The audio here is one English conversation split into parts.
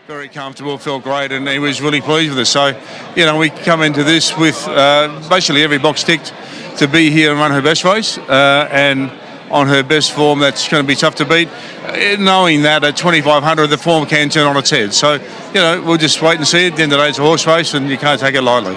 Very comfortable, felt great, and he was really pleased with us. So, we come into this with basically every box ticked to be here and run her best race, and on her best form, that's going to be tough to beat. Knowing that at 2,500, the form can turn on its head. So, we'll just wait and see. At the end of the day, it's a horse race, and you can't take it lightly.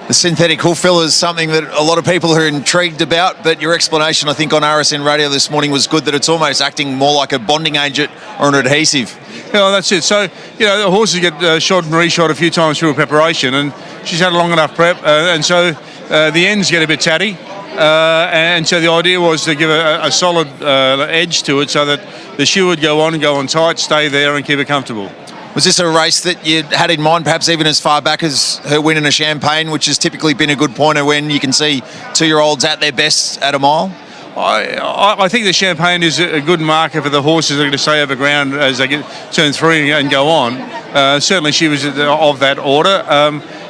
The synthetic hoof filler is something that a lot of people are intrigued about, but your explanation, I think, on RSN Radio this morning was good, that it's almost acting more like a bonding agent or an adhesive. That's it. So, the horses get shod and reshod a few times through preparation, and she's had a long enough prep, and so the ends get a bit tatty, and so the idea was to give a solid edge to it so that the shoe would go on tight, stay there, and keep it comfortable. Was this a race that you had in mind, perhaps even as far back as her win in a Champagne, which has typically been a good pointer when you can see 2-year-olds at their best at a mile? I think the Champagne is a good marker for the horses that are going to stay over ground as they turn 3 and go on. Certainly she was of that order.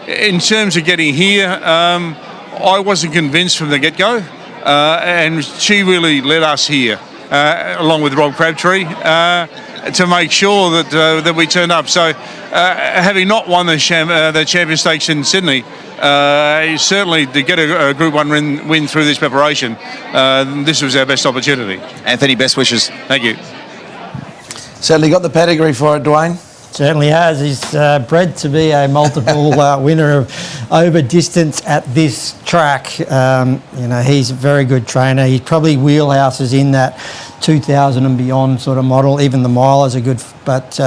In terms of getting here, I wasn't convinced from the get-go, and she really led us here, along with Rob Crabtree, to make sure that we turned up. So having not won the Champion Stakes in Sydney, certainly to get a Group 1 win through this preparation, this was our best opportunity. Anthony, best wishes. Thank you. Certainly got the pedigree for it, Dwayne. Certainly has. He's bred to be a multiple winner of over distance at this track. He's a very good trainer. He's probably wheelhouses in that 2,000 and beyond sort of model. Even the milers are good, but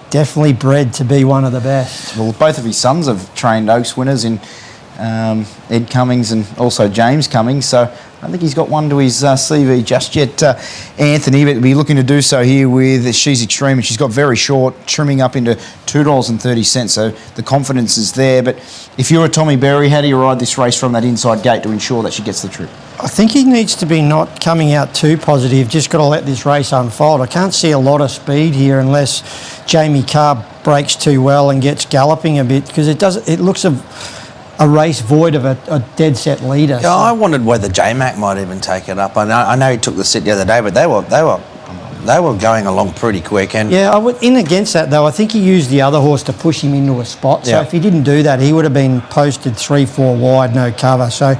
definitely bred to be one of the best. Well, both of his sons have trained Oaks winners in Ed Cummings and also James Cummings, so I don't think he's got one to his CV just yet, Anthony, but we're looking to do so here with She's Extreme, and she's got very short, trimming up into $2.30, so the confidence is there. But if you're a Tommy Berry, how do you ride this race from that inside gate to ensure that she gets the trip? I think he needs to be not coming out too positive, just got to let this race unfold. I can't see a lot of speed here unless Jamie Carr breaks too well and gets galloping a bit, because it looks a race void of a dead set leader. Yeah, so I wondered whether J-Mac might even take it up. I know he took the sit the other day, but they were going along pretty quick. And yeah, in against that though, I think he used the other horse to push him into a spot. So if he didn't do that, he would have been posted 3-4 wide, no cover. So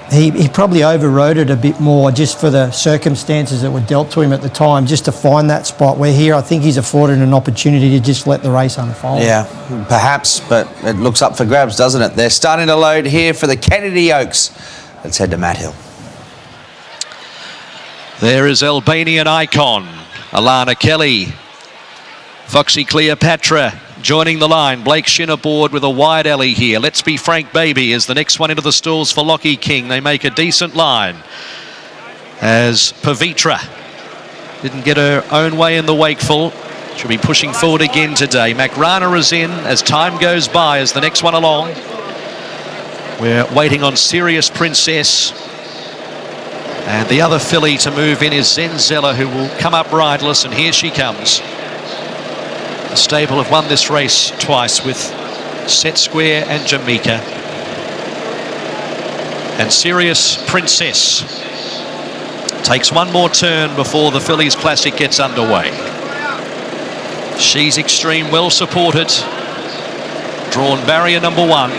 he probably overrode it a bit more just for the circumstances that were dealt to him at the time, just to find that spot. Where here, I think he's afforded an opportunity to just let the race unfold. Yeah, perhaps, but it looks up for grabs, doesn't it? They're starting to load here for the Kennedy Oaks. Let's head to Matt Hill. There is Albanian Icon, Alana Kelly, Foxy Cleopatra joining the line. Blake Shin aboard with a wide alley here. Let's Be Frank Baby is the next one into the stalls for Lockie King. They make a decent line as Pavitra didn't get her own way in the Wakeful. She'll be pushing forward again today. Macrana is in as time goes by as the next one along. We're waiting on Serious Princess. And the other filly to move in is Zenzella, who will come up riderless, and here she comes. The stable have won this race twice with Set Square and Jamaica. And Serious Princess takes one more turn before the Fillies Classic gets underway. She's Extreme, well supported. Drawn barrier number 1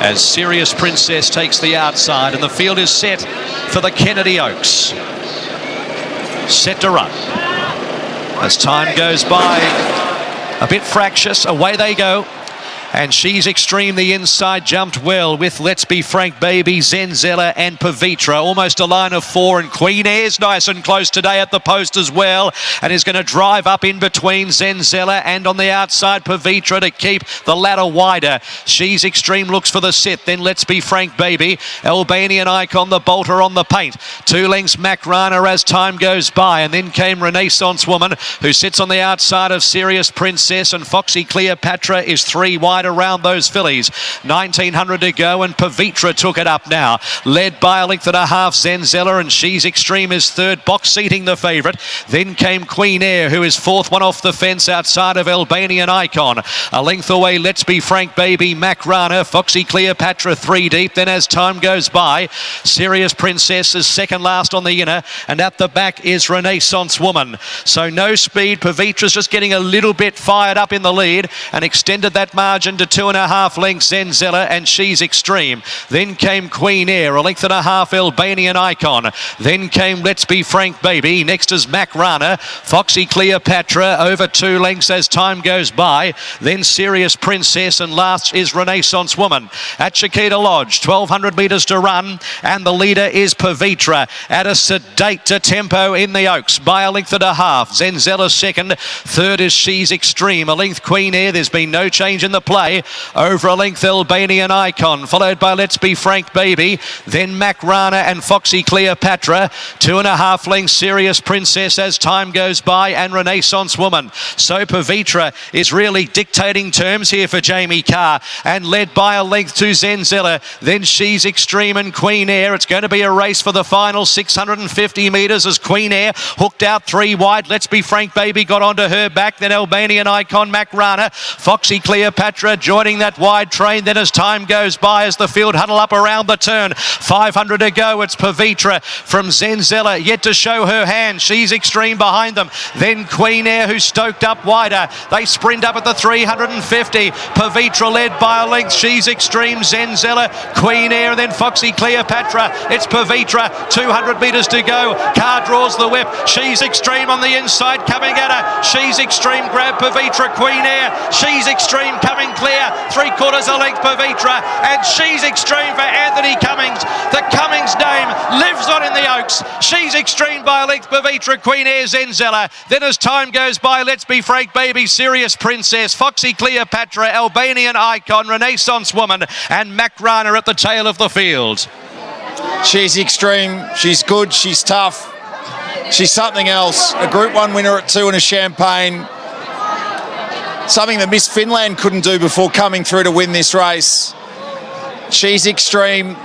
as Serious Princess takes the outside, and the field is set for the Kennedy Oaks. Set to run. As time goes by, a bit fractious, away they go. And She's Extreme, the inside, jumped well with Let's Be Frank Baby, Zenzella and Pavitra. Almost a line of 4, and Queen Air's nice and close today at the post as well, and is going to drive up in between Zenzella and on the outside Pavitra to keep the ladder wider. She's Extreme looks for the sit, then Let's Be Frank Baby. Albanian Icon, the bolter on the paint. 2 lengths Macrana as time goes by, and then came Renaissance Woman, who sits on the outside of Serious Princess, and Foxy Cleopatra is 3 wide outside around those fillies. 1900 to go, and Pavitra took it up now. Led by a length and a half, Zenzella, and She's Extreme is third, box seating the favourite. Then came Queen Air, who is fourth, one off the fence outside of Albanian Icon. A length away, Let's Be Frank Baby, Mac Rana, Foxy Cleopatra 3 deep. Then as time goes by, Serious Princess is second last on the inner, and at the back is Renaissance Woman. So no speed. Pavitra's just getting a little bit fired up in the lead and extended that margin to 2.5 lengths, Zenzella and She's Extreme. Then came Queen Air, a length and a half, Albanian Icon. Then came Let's Be Frank Baby. Next is Mac Rana, Foxy Cleopatra over 2 lengths as time goes by. Then Serious Princess, and last is Renaissance Woman. At Chiquita Lodge, 1200 metres to run, and the leader is Pavitra at a sedate tempo in the Oaks by a length and a half. Zenzella second, third is She's Extreme, a length Queen Air. There's been no change in the play. Over a length, Albanian Icon, followed by Let's Be Frank Baby, then Mac Rana and Foxy Cleopatra. 2.5 lengths, Serious Princess as time goes by, and Renaissance Woman. So Pavitra is really dictating terms here for Jamie Carr, and led by a length to Zenzella, then She's Extreme and Queen Air. It's going to be a race for the final 650 metres as Queen Air hooked out 3 wide. Let's Be Frank Baby got onto her back, then Albanian Icon, Mac Rana, Foxy Cleopatra joining that wide train. Then as time goes by, as the field huddle up around the turn, 500 to go, it's Pavitra from Zenzella yet to show her hand. She's Extreme behind them, then Queen Air, who stoked up wider. They sprint up at the 350. Pavitra led by a length, She's Extreme, Zenzella, Queen Air, and then Foxy Cleopatra. It's Pavitra, 200 metres to go. Carr draws the whip. She's Extreme on the inside coming at her. She's Extreme, grab Pavitra, Queen Air. She's Extreme coming clear, 3/4 a length Pavitra, and She's Extreme for Anthony Cummings. The Cummings name lives on in the Oaks. She's Extreme by a length, Pavitra, Queen Air, Zenzella. Then as time goes by, Let's Be Frank Baby, Serious Princess, Foxy Cleopatra, Albanian Icon, Renaissance Woman, and Mac Rana at the tail of the field. She's Extreme. She's good. She's tough. She's something else. A Group 1 winner at 2 in a Champagne. Something that Miss Finland couldn't do before coming through to win this race. She's Extreme.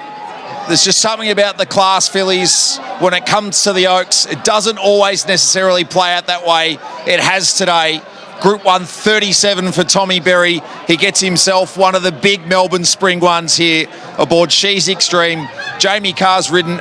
There's just something about the class fillies when it comes to the Oaks. It doesn't always necessarily play out that way. It has today. Group 1, 37 for Tommy Berry. He gets himself one of the big Melbourne Spring ones here aboard She's Extreme. Jamie Carr's ridden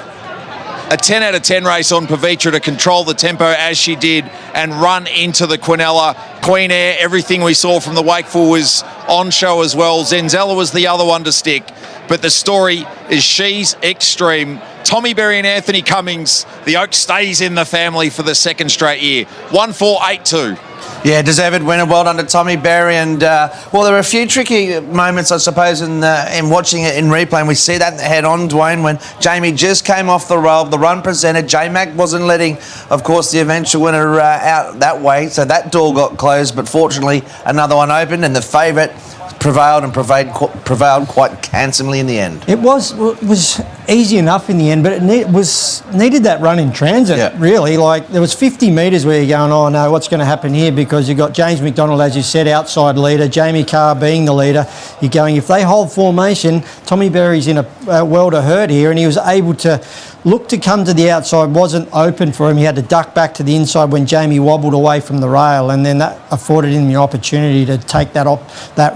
a 10 out of 10 race on Pavitra to control the tempo as she did and run into the Quinella. Queen Air, everything we saw from the Wakeful was on show as well. Zenzella was the other one to stick. But the story is She's Extreme. Tommy Berry and Anthony Cummings, the Oak stays in the family for the second straight year. 1-4-8-2. Yeah, deserved winner. Well done to Tommy Berry. And, well, there were a few tricky moments, I suppose, in watching it in replay. And we see that head on, Dwayne, when Jamie just came off the roll. The run presented. J-Mac wasn't letting, of course, the eventual winner out that way. So that door got closed. But fortunately, another one opened, and the favourite prevailed and prevailed quite handsomely in the end. It was easy enough in the end, but it needed that run in transit, really. Like, there was 50 metres where you're going, oh no, what's going to happen here? Because you've got James McDonald, as you said, outside leader, Jamie Carr being the leader. You're going, if they hold formation, Tommy Berry's in a world of hurt here, and he was able to look to come to the outside, wasn't open for him. He had to duck back to the inside when Jamie wobbled away from the rail, and then that afforded him the opportunity to take that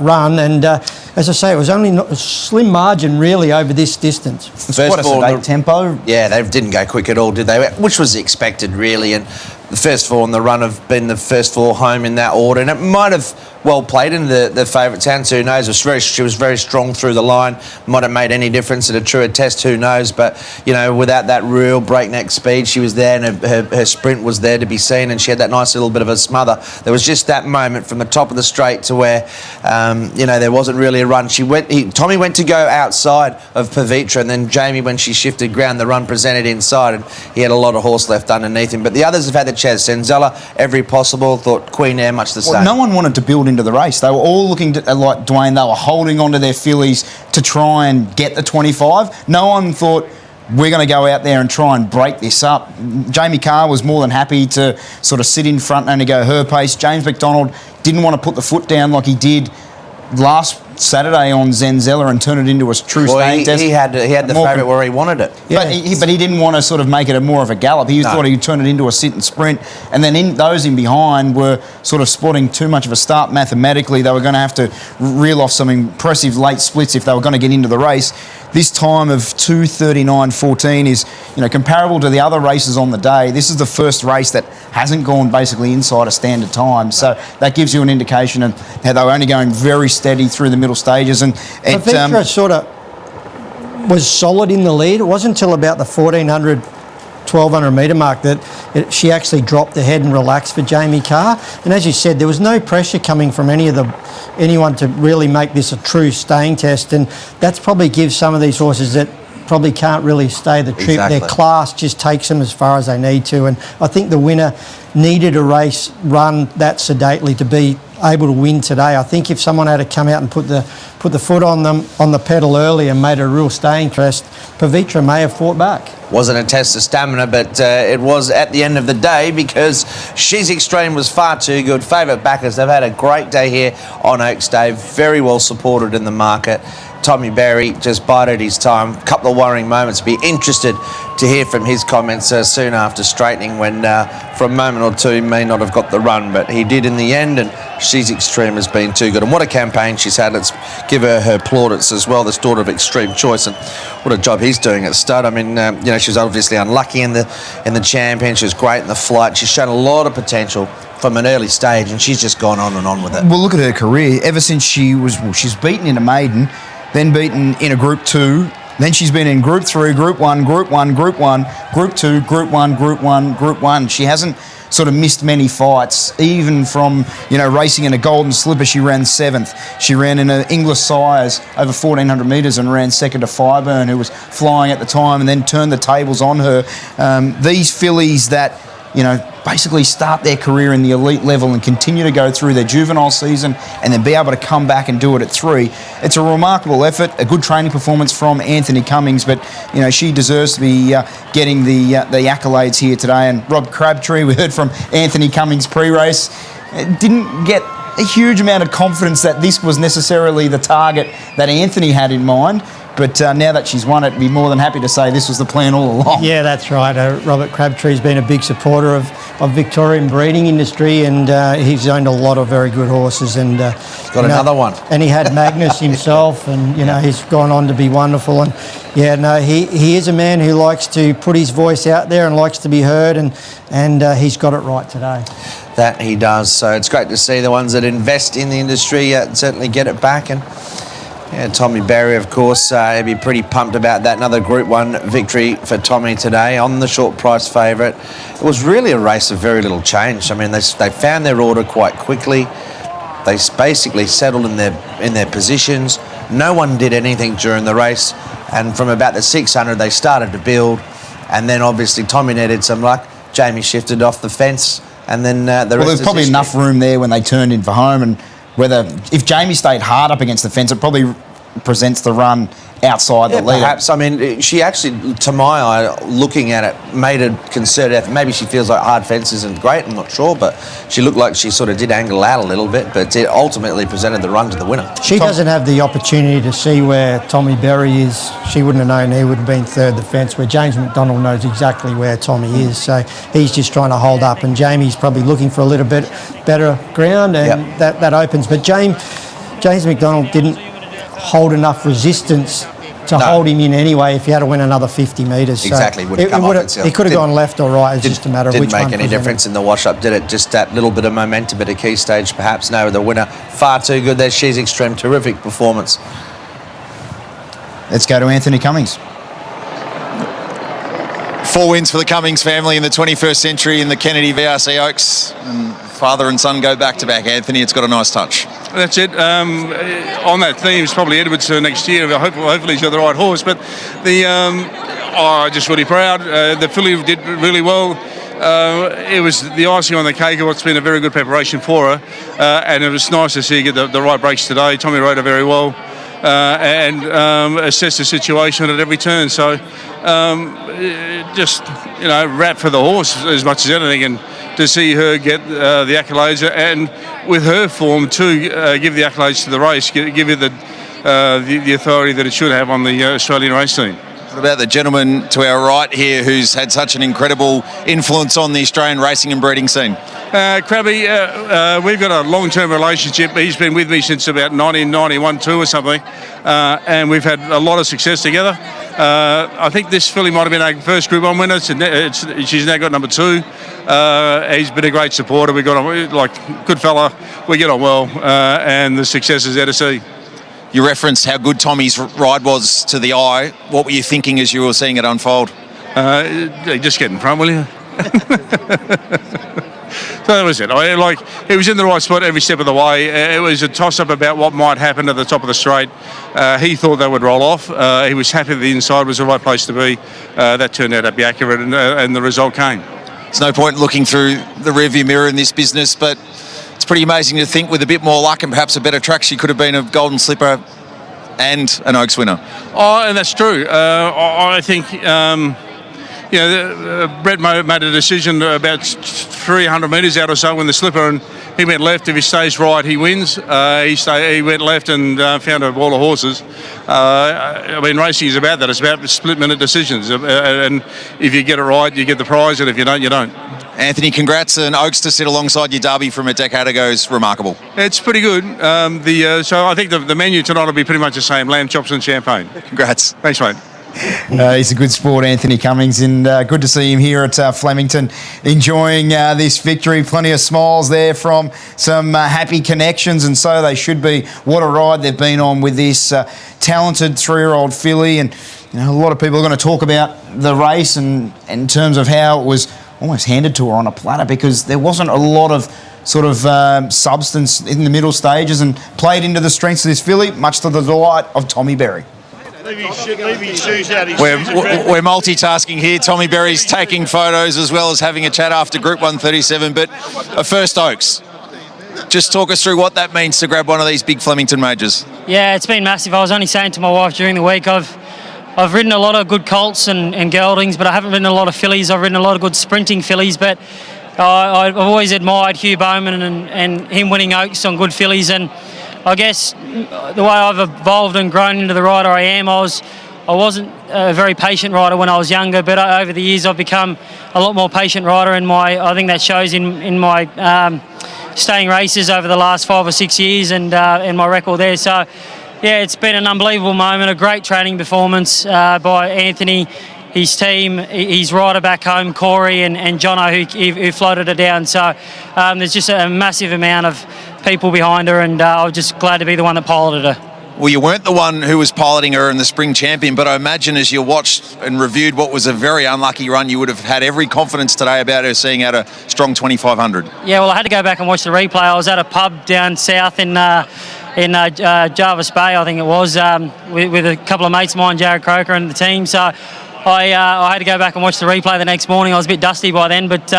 run. And as I say, it was only a slim margin really over this distance. What a sedate tempo. Yeah, they didn't go quick at all, did they? Which was expected, really. And the first four on the run have been the first four home in that order, and it might have well played in the favourite's hands. Who knows? She was very strong through the line. Might have made any difference at a truer test. Who knows? But you know, without that real breakneck speed, she was there, and her sprint was there to be seen, and she had that nice little bit of a smother. There was just that moment from the top of the straight to where you know, there wasn't really a run. Tommy went to go outside of Pavitra, and then Jamie, when she shifted ground, the run presented inside, and he had a lot of horse left underneath him. But the others have had the chance. Zenzella, every possible. Thought Queen Air, much the same. No one wanted to build into the race. They were all looking like Dwayne. They were holding on to their fillies to try and get the 25. No one thought, we're going to go out there and try and break this up. Jamie Carr was more than happy to sort of sit in front and to go her pace. James McDonald didn't want to put the foot down like he did last Saturday on Zenzella and turn it into a true staying test. He had the More favourite where he wanted it. But he didn't want to sort of make it more of a gallop. He thought he'd turn it into a sit and sprint. And then those in behind were sort of spotting too much of a start mathematically. They were going to have to reel off some impressive late splits if they were going to get into the race. This time of 2:39.14 is, comparable to the other races on the day. This is the first race that hasn't gone basically inside a standard time. So that gives you an indication of how they were only going very steady through the middle stages. And Vitra sort of was solid in the lead. It wasn't until about the 1,400, 1,200 metre mark that she actually dropped the head and relaxed for Jamie Carr. And as you said, there was no pressure coming from anyone to really make this a true staying test. And that's probably gives some of these horses that probably can't really stay the trip. Exactly. Their class just takes them as far as they need to. And I think the winner needed a race run that sedately to be able to win today. I think if someone had to come out and put the foot on the pedal early and made a real staying test, Pavitra may have fought back. Wasn't a test of stamina, but it was at the end of the day because She's Extreme was far too good. Favourite backers, they've had a great day here on Oaks Day, very well supported in the market. Tommy Berry just bided his time. A couple of worrying moments. Be interested to hear from his comments soon after straightening when for a moment or two he may not have got the run, but he did in the end, and She's Extreme has been too good. And what a campaign she's had. Let's give her plaudits as well, this daughter of Extreme Choice, and what a job he's doing at stud. I mean, she was obviously unlucky in the champion. She was great in the flight. She's shown a lot of potential from an early stage, and she's just gone on and on with it. Well, look at her career. Ever since she's beaten in a maiden, then beaten in a Group 2, then she's been in Group 3, Group 1, Group 1, Group 1, Group 2, Group 1, Group 1, Group 1. She hasn't sort of missed many fights, even from, racing in a Golden Slipper, she ran 7th. She ran in an English Sires over 1,400 metres and ran second to Fireburn, who was flying at the time, and then turned the tables on her. These fillies that, basically start their career in the elite level and continue to go through their juvenile season and then be able to come back and do it at 3. It's a remarkable effort, a good training performance from Anthony Cummings, but, she deserves to be getting the accolades here today. And Rob Crabtree, we heard from Anthony Cummings pre-race, didn't get a huge amount of confidence that this was necessarily the target that Anthony had in mind. But now that she's won it, be more than happy to say this was the plan all along. Yeah, that's right. Robert Crabtree's been a big supporter of Victorian breeding industry, and he's owned a lot of very good horses. And got another one. And he had Magnus himself, and he's gone on to be wonderful. And he is a man who likes to put his voice out there and likes to be heard, and he's got it right today. That he does. So it's great to see the ones that invest in the industry certainly get it back. And Tommy Berry, of course, he'd be pretty pumped about that. Another Group 1 victory for Tommy today on the short price favourite. It was really a race of very little change. I mean, they found their order quite quickly. They basically settled in their positions. No one did anything during the race. And from about the 600, they started to build. And then obviously Tommy needed some luck. Jamie shifted off the fence. And then the rest there's probably history. enough room there when they turned in for home, and if Jamie stayed hard up against the fence, it probably presents the run outside the lead. Perhaps. I mean, she actually, to my eye, looking at it, made a concerted effort. Maybe she feels like hard fence isn't great, I'm not sure, but she looked like she sort of did angle out a little bit, but it ultimately presented the run to the winner. She doesn't have the opportunity to see where Tommy Berry is. She wouldn't have known he would have been third the fence, where James McDonald knows exactly where Tommy is. So he's just trying to hold up, and Jamie's probably looking for a little bit better ground, and that opens. But James McDonald didn't hold enough resistance to hold him in anyway if he had to win another 50 metres. Exactly, So would have come off itself. he could have gone left or right. It's just a matter of which one. Didn't make any difference in the wash-up, did it? Just that little bit of momentum at a key stage, perhaps. No, the winner, far too good there. She's Extreme, terrific performance. Let's go to Anthony Cummings. 4 wins for the Cummings family in the 21st century in the Kennedy VRC Oaks. And father and son go back-to-back, Anthony. It's got a nice touch. That's it. On that theme, it's probably Edwards next year. Hopefully he's got the right horse. But just really proud. The filly did really well. It was the icing on the cake of what's been a very good preparation for her. And it was nice to see her get the right breaks today. Tommy rode her very well. And assess the situation at every turn. So just, rap for the horse as much as anything. And to see her get the accolades, and with her form too, give the accolades to the race, give it the authority that it should have on the Australian race scene. What about the gentleman to our right here who's had such an incredible influence on the Australian racing and breeding scene? Krabby, we've got a long-term relationship. He's been with me since about 1991-2 or something, and we've had a lot of success together. I think this filly might have been our first Group 1 winner. She's now got number 2. He's been a great supporter. We got on, like, good fella. We get on well, and the success is there to see. You referenced how good Tommy's ride was to the eye. What were you thinking as you were seeing it unfold? Just get in front, will you? So that was it. He was in the right spot every step of the way. It was a toss-up about what might happen at the top of the straight. He thought they would roll off. He was happy that the inside was the right place to be. That turned out to be accurate, and the result came. There's no point looking through the rearview mirror in this business, but it's pretty amazing to think with a bit more luck and perhaps a better track, she could have been a Golden Slipper and an Oaks winner. Oh, and that's true. I think... Brett made a decision about 300 metres out or so when the slipper, and he went left. If he stays right, he wins. He went left and found a wall of horses. Racing is about that. It's about split-minute decisions. And if you get it right, you get the prize, and if you don't, you don't. Anthony, congrats, and Oaks to sit alongside your derby from a decade ago is remarkable. It's pretty good. So I think the menu tonight will be pretty much the same: lamb chops and champagne. Congrats. Thanks, mate. He's a good sport, Anthony Cummings, and good to see him here at Flemington enjoying this victory. Plenty of smiles there from some happy connections, and so they should be. What a ride they've been on with this talented 3-year-old filly, and a lot of people are going to talk about the race and in terms of how it was almost handed to her on a platter, because there wasn't a lot of sort of substance in the middle stages, and played into the strengths of this filly, much to the delight of Tommy Berry. We're multitasking here. Tommy Berry's taking photos as well as having a chat after Group 137, but a first Oaks. Just talk us through what that means to grab one of these big Flemington majors. Yeah, it's been massive. I was only saying to my wife during the week, I've ridden a lot of good colts and geldings, but I haven't ridden a lot of fillies. I've ridden a lot of good sprinting fillies, but I've always admired Hugh Bowman and him winning Oaks on good fillies, and I guess the way I've evolved and grown into the rider I am, I wasn't a very patient rider when I was younger, but over the years I've become a lot more patient rider, and I think that shows in my staying races over the last 5 or 6 years, and my record there. So yeah, it's been an unbelievable moment, a great training performance by Anthony, his team, his rider back home, Corey and Jono, who floated her down. So there's just a massive amount of people behind her, and I was just glad to be the one that piloted her. Well, you weren't the one who was piloting her in the Spring Champion, but I imagine as you watched and reviewed what was a very unlucky run, you would have had every confidence today about her seeing out a strong 2,500. Yeah, well, I had to go back and watch the replay. I was at a pub down south in Jarvis Bay, I think it was, with a couple of mates of mine, Jared Croker and the team. So I had to go back and watch the replay the next morning. I was a bit dusty by then, but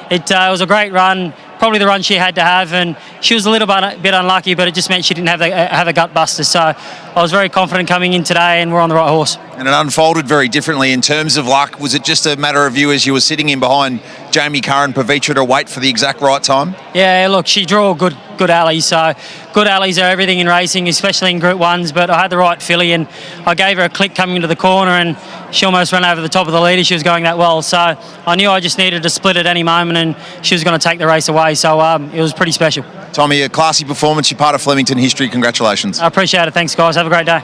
it was a great run. Probably the run she had to have, and she was a little bit unlucky, but it just meant she didn't have a gut buster. So I was very confident coming in today, and we're on the right horse. And it unfolded very differently in terms of luck. Was it just a matter of you as you were sitting in behind Jamie Carr and Pavitra to wait for the exact right time? Yeah, look, she drew good alleys. So good alleys are everything in racing, especially in Group 1s, but I had the right filly, and I gave her a click coming into the corner, and she almost ran over the top of the leader. She was going that well. So I knew I just needed to split at any moment, and she was going to take the race away. So it was pretty special. Tommy, a classy performance. You're part of Flemington history. Congratulations. I appreciate it. Thanks, guys. Have a great day.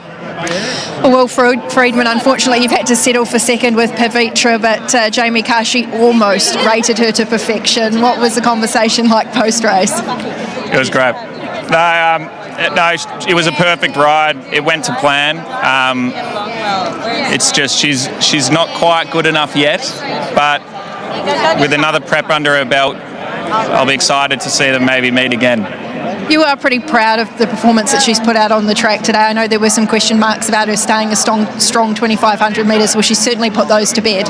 Well, Friedman, unfortunately, you've had to settle for second with Pavitra, but Jamie Carr, she almost rated her to perfection. What was the conversation like post-race? It was great. No, it was a perfect ride. It went to plan. It's just she's not quite good enough yet, but with another prep under her belt, I'll be excited to see them maybe meet again. You are pretty proud of the performance that she's put out on the track today. I know there were some question marks about her staying a strong 2,500 metres. Well, she certainly put those to bed.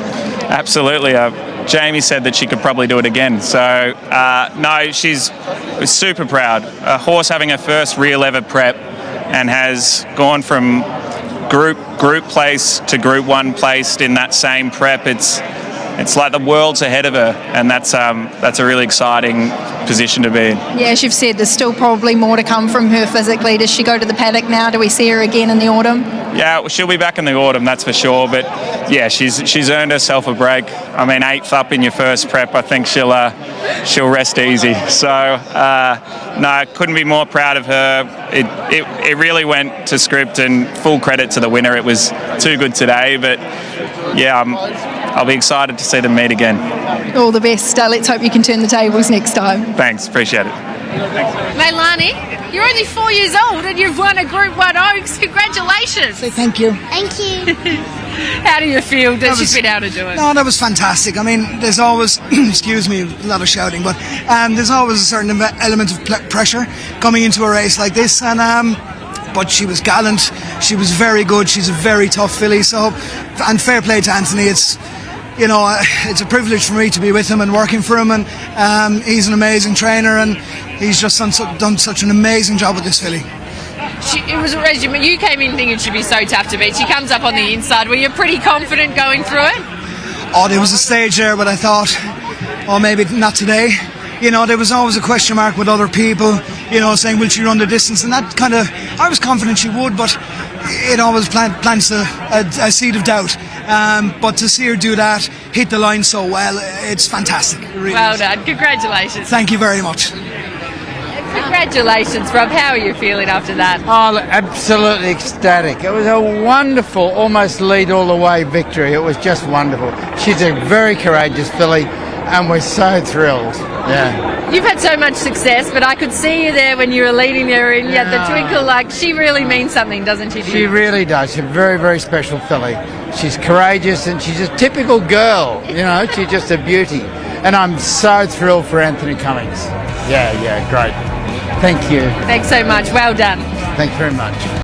Absolutely. Jamie said that she could probably do it again. So, no, she's super proud. A horse having her first real ever prep and has gone from group place to Group 1 placed in that same prep. it's like the world's ahead of her, and that's a really exciting position to be in. Yeah, as you've said, there's still probably more to come from her physically. Does she go to the paddock now? Do we see her again in the autumn? Yeah, she'll be back in the autumn, that's for sure. But yeah, she's earned herself a break. I mean, 8th up in your first prep, I think she'll rest easy. So no, couldn't be more proud of her. It really went to script, and full credit to the winner. It was too good today, but yeah, I'll be excited to see them meet again. All the best. Let's hope you can turn the tables next time. Thanks, appreciate it. Meilani, you're only 4 years old and you've won a Group 1 Oaks. Congratulations. Say thank you. Thank you. How do you feel that she's been able to do it? No, that was fantastic. I mean, there's always, excuse me, a lot of shouting, but there's always a certain element of pressure coming into a race like this, and but she was gallant. She was very good. She's a very tough filly. So, and fair play to Anthony. It's, you know, it's a privilege for me to be with him and working for him, and he's an amazing trainer, and he's just done such an amazing job with this filly. It was a race you came in thinking she'd be so tough to beat. She comes up on the inside. Were you pretty confident going through it? Oh, there was a stage there, but I thought, oh, maybe not today. You know, there was always a question mark with other people, you know, saying, will she run the distance? And that kind of, I was confident she would, but it always plants a seed of doubt. But to see her do that, hit the line so well, it's fantastic. It really well is. done. Congratulations. Thank you very much. Congratulations, Rob. How are you feeling after that? Oh, absolutely ecstatic. It was a wonderful, almost lead all the way victory. It was just wonderful. She's a very courageous filly, and we're so thrilled. Yeah. You've had so much success, but I could see you there when you were leading her in. You had the twinkle, like, she really means something, doesn't she? She really does. She's a very, very special filly. She's courageous, and she's a typical girl. You know, she's just a beauty. And I'm so thrilled for Anthony Cummings. Yeah, great. Thank you. Thanks so much. Well done. Thanks very much.